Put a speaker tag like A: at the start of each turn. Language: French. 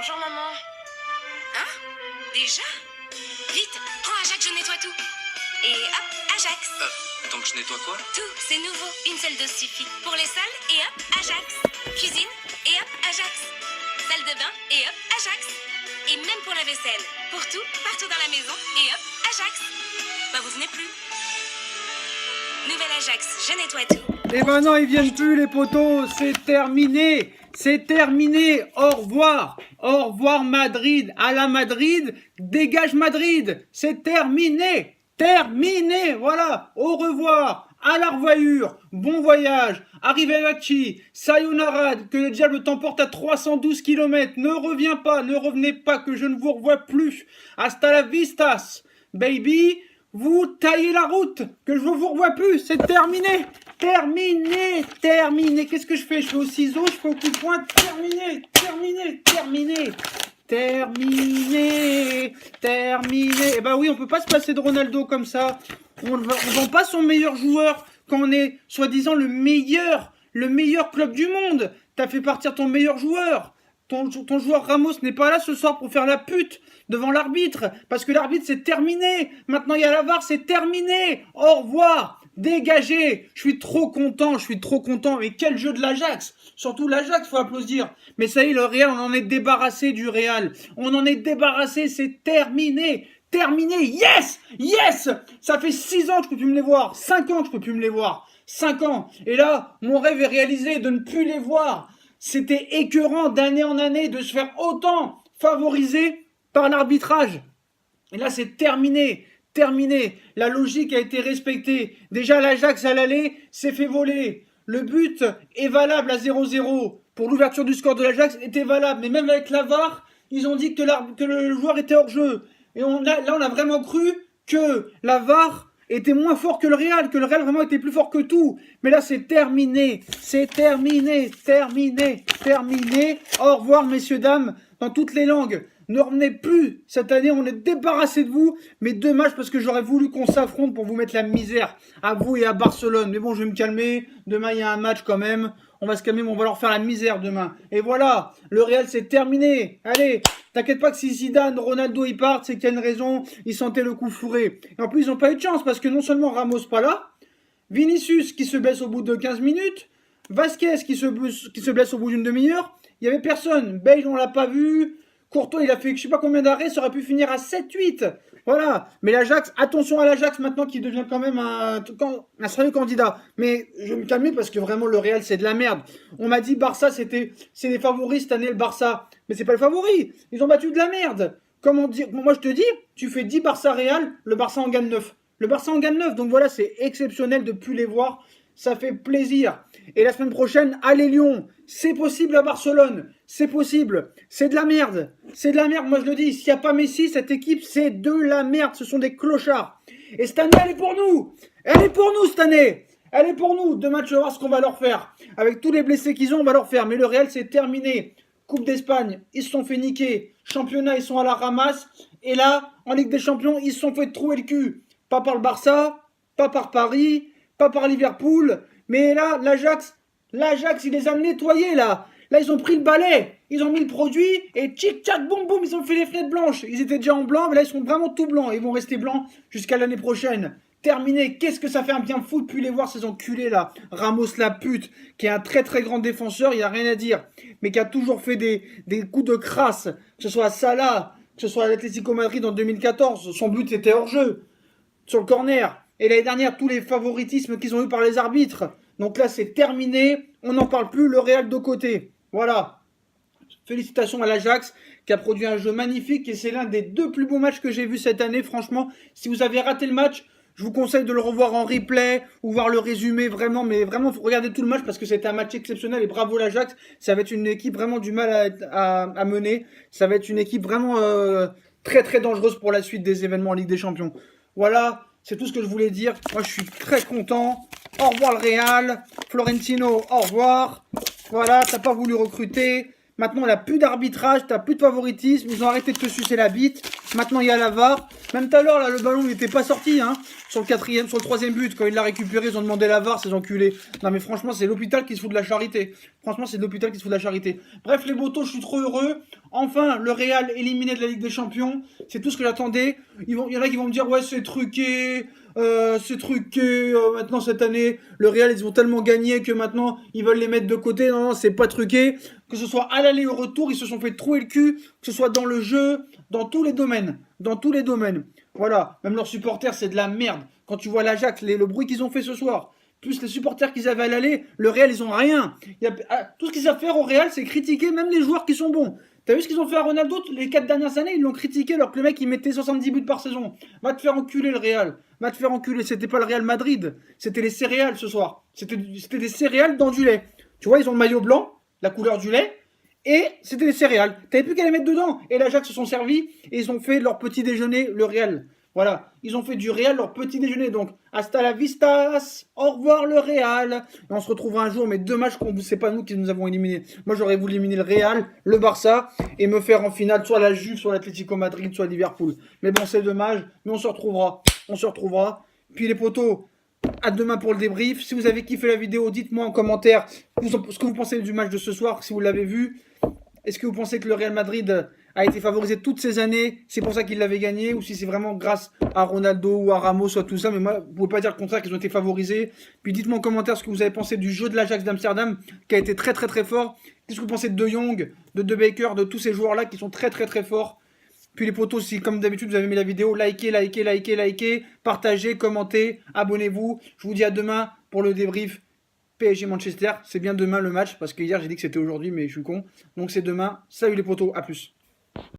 A: Bonjour maman.
B: Hein? Déjà? Vite, prends Ajax, je nettoie tout. Et hop, Ajax.
C: Donc je nettoie quoi?
B: Tout, c'est nouveau. Une seule dose suffit. Pour les salles, et hop, Ajax. Cuisine, et hop, Ajax. Salle de bain, et hop, Ajax. Et même pour la vaisselle. Pour tout, partout dans la maison, et hop, Ajax. Bah vous venez plus. Nouvelle Ajax, je nettoie tout.
D: Et ben non, ils viennent plus les potos, c'est terminé. C'est terminé, au revoir. Au revoir Madrid, à la Madrid, dégage Madrid. C'est terminé, terminé, voilà. Au revoir, à la revoyure, bon voyage, arrivederci, sayonara, que le diable t'emporte à 312 km. Ne reviens pas, ne revenez pas, que je ne vous revois plus. Hasta la vistas, baby. Vous taillez la route, que je ne vous revois plus, c'est terminé, terminé, terminé. Qu'est-ce que je fais? Je fais au ciseau, je fais au coup de poing, terminé, terminé, terminé, terminé, terminé. Eh ben oui, on peut pas se passer de Ronaldo comme ça. On vend pas son meilleur joueur quand on est soi-disant le meilleur club du monde. T'as fait partir ton meilleur joueur. Ton joueur Ramos n'est pas là ce soir pour faire la pute devant l'arbitre. Parce que l'arbitre, c'est terminé. Maintenant, il y a la VAR, c'est terminé. Au revoir. Dégagez. Je suis trop content. Mais quel jeu de l'Ajax. Surtout l'Ajax, faut applaudir. Mais ça y est, le Real, on en est débarrassé du Real. On en est débarrassé. C'est terminé. Terminé. Yes. Yes. Ça fait 6 ans que je peux plus me les voir. 5 ans que je peux plus me les voir. 5 ans. Et là, mon rêve est réalisé de ne plus les voir. C'était écœurant d'année en année de se faire autant favoriser par l'arbitrage. Et là, c'est terminé. Terminé. La logique a été respectée. Déjà, l'Ajax à l'aller s'est fait voler. Le but est valable à 0-0. Pour l'ouverture du score de l'Ajax était valable. Mais même avec la VAR, ils ont dit que le joueur était hors jeu. Et on a vraiment cru que la VAR était moins fort que le Real vraiment était plus fort que tout. Mais là, c'est terminé. C'est terminé, terminé, terminé. Au revoir, messieurs, dames, dans toutes les langues. Ne revenez plus cette année, on est débarrassé de vous. Mais dommage parce que j'aurais voulu qu'on s'affronte pour vous mettre la misère à vous et à Barcelone. Mais bon, je vais me calmer. Demain, il y a un match quand même. On va se calmer, mais on va leur faire la misère demain. Et voilà, le Real, c'est terminé. Allez, t'inquiète pas que si Zidane, Ronaldo, ils partent, c'est qu'il y a une raison. Ils sentaient le coup fourré. Et en plus, ils n'ont pas eu de chance parce que non seulement Ramos pas là, Vinicius qui se blesse au bout de 15 minutes, Vasquez qui se blesse au bout d'une demi-heure. Il n'y avait personne. Bale, on l'a pas vu. Courtois, il a fait je sais pas combien d'arrêts, ça aurait pu finir à 7-8. Voilà. Mais l'Ajax, attention à l'Ajax maintenant qui devient quand même un sérieux candidat. Mais je vais me calmer parce que vraiment le Real c'est de la merde. On m'a dit Barça c'est les favoris cette année le Barça. Mais c'est pas le favori. Ils ont battu de la merde. Comment dire? Moi je te dis, tu fais 10 Barça Real, le Barça en gagne 9. Le Barça en gagne 9. Donc voilà, c'est exceptionnel de plus les voir. Ça fait plaisir. Et la semaine prochaine, allez Lyon. C'est possible à Barcelone. C'est possible. C'est de la merde. C'est de la merde, moi je le dis. S'il n'y a pas Messi, cette équipe, c'est de la merde. Ce sont des clochards. Et cette année, elle est pour nous. Elle est pour nous cette année. Elle est pour nous. Demain, tu vas voir ce qu'on va leur faire. Avec tous les blessés qu'ils ont, on va leur faire. Mais le Real, c'est terminé. Coupe d'Espagne, ils se sont fait niquer. Championnat, ils sont à la ramasse. Et là, en Ligue des Champions, ils se sont fait trouer le cul. Pas par le Barça, pas par Paris, pas par Liverpool, mais là, l'Ajax, il les a nettoyés, là. Là, ils ont pris le balai, ils ont mis le produit, et tchic-tchac, boum, boum, ils ont fait les fenêtres blanches. Ils étaient déjà en blanc, mais là, ils sont vraiment tout blancs. Ils vont rester blancs jusqu'à l'année prochaine. Terminé. Qu'est-ce que ça fait un bien fou de plus les voir, ces enculés, là. Ramos, la pute, qui est un très, très grand défenseur, il n'y a rien à dire, mais qui a toujours fait des coups de crasse, que ce soit à Salah, que ce soit à l'Atlético Madrid en 2014. Son but était hors jeu, sur le corner. Et l'année dernière, tous les favoritismes qu'ils ont eu par les arbitres. Donc là, c'est terminé. On n'en parle plus. Le Real de côté. Voilà. Félicitations à l'Ajax qui a produit un jeu magnifique. Et c'est l'un des 2 plus beaux matchs que j'ai vus cette année. Franchement, si vous avez raté le match, je vous conseille de le revoir en replay ou voir le résumé. Vraiment, mais vraiment, faut regarder tout le match parce que c'était un match exceptionnel. Et bravo l'Ajax. Ça va être une équipe vraiment du mal à mener. Ça va être une équipe vraiment très, très dangereuse pour la suite des événements en Ligue des Champions. Voilà. C'est tout ce que je voulais dire. Moi, je suis très content. Au revoir le Real. Florentino, au revoir. Voilà, t'as pas voulu recruter. Maintenant, il n'y a plus d'arbitrage, tu n'as plus de favoritisme. Ils ont arrêté de te sucer la bite. Maintenant, il y a la VAR. Même tout à l'heure, là, le ballon, il n'était pas sorti. Hein, sur le troisième but. Quand il l'a récupéré, ils ont demandé la VAR, ces enculés. Non, mais franchement, c'est l'hôpital qui se fout de la charité. Franchement, c'est l'hôpital qui se fout de la charité. Bref, les motos, je suis trop heureux. Enfin, le Real éliminé de la Ligue des Champions. C'est tout ce que j'attendais. Il y en a qui vont me dire, ouais, c'est truqué. Maintenant cette année, le Real ils ont tellement gagné que maintenant ils veulent les mettre de côté. Non, c'est pas truqué. Que ce soit à l'aller ou au retour, ils se sont fait trouer le cul. Que ce soit dans le jeu, dans tous les domaines. Dans tous les domaines. Voilà, même leurs supporters, c'est de la merde. Quand tu vois l'Ajax, le bruit qu'ils ont fait ce soir, plus les supporters qu'ils avaient à l'aller, le Real, ils ont rien. Tout ce qu'ils savent faire au Real, c'est critiquer même les joueurs qui sont bons. T'as vu ce qu'ils ont fait à Ronaldo les 4 dernières années? Ils l'ont critiqué alors que le mec il mettait 70 buts par saison. Va te faire enculer le Real. Va te faire enculer. C'était pas le Real Madrid. C'était les céréales ce soir. C'était des céréales dans du lait. Tu vois, ils ont le maillot blanc, la couleur du lait. Et c'était des céréales. T'avais plus qu'à les mettre dedans. Et l'Ajax se sont servis et ils ont fait leur petit déjeuner, le Real. Voilà, ils ont fait du Real leur petit déjeuner. Donc, hasta la vistas, au revoir le Real. Et on se retrouvera un jour, mais dommage qu'on c'est pas nous qui nous avons éliminés. Moi, j'aurais voulu éliminer le Real, le Barça, et me faire en finale soit la Juve, soit l'Atlético Madrid, soit Liverpool. Mais bon, c'est dommage, mais on se retrouvera. On se retrouvera. Puis les potos, à demain pour le débrief. Si vous avez kiffé la vidéo, dites-moi en commentaire ce que vous pensez du match de ce soir, si vous l'avez vu. Est-ce que vous pensez que le Real Madrid a été favorisé toutes ces années, c'est pour ça qu'il l'avait gagné, ou si c'est vraiment grâce à Ronaldo ou à Ramos ou à tout ça, mais moi, vous pouvez pas dire le contraire qu'ils ont été favorisés. Puis dites-moi en commentaire ce que vous avez pensé du jeu de l'Ajax d'Amsterdam, qui a été très très très fort. Qu'est-ce que vous pensez de De Jong, de De Baker, de tous ces joueurs-là qui sont très très très forts. Puis les potos, si comme d'habitude vous avez aimé la vidéo, likez, partagez, commentez, abonnez-vous. Je vous dis à demain pour le débrief. PSG Manchester, c'est bien demain le match, parce que hier j'ai dit que c'était aujourd'hui, mais je suis con. Donc c'est demain. Salut les potos, à plus.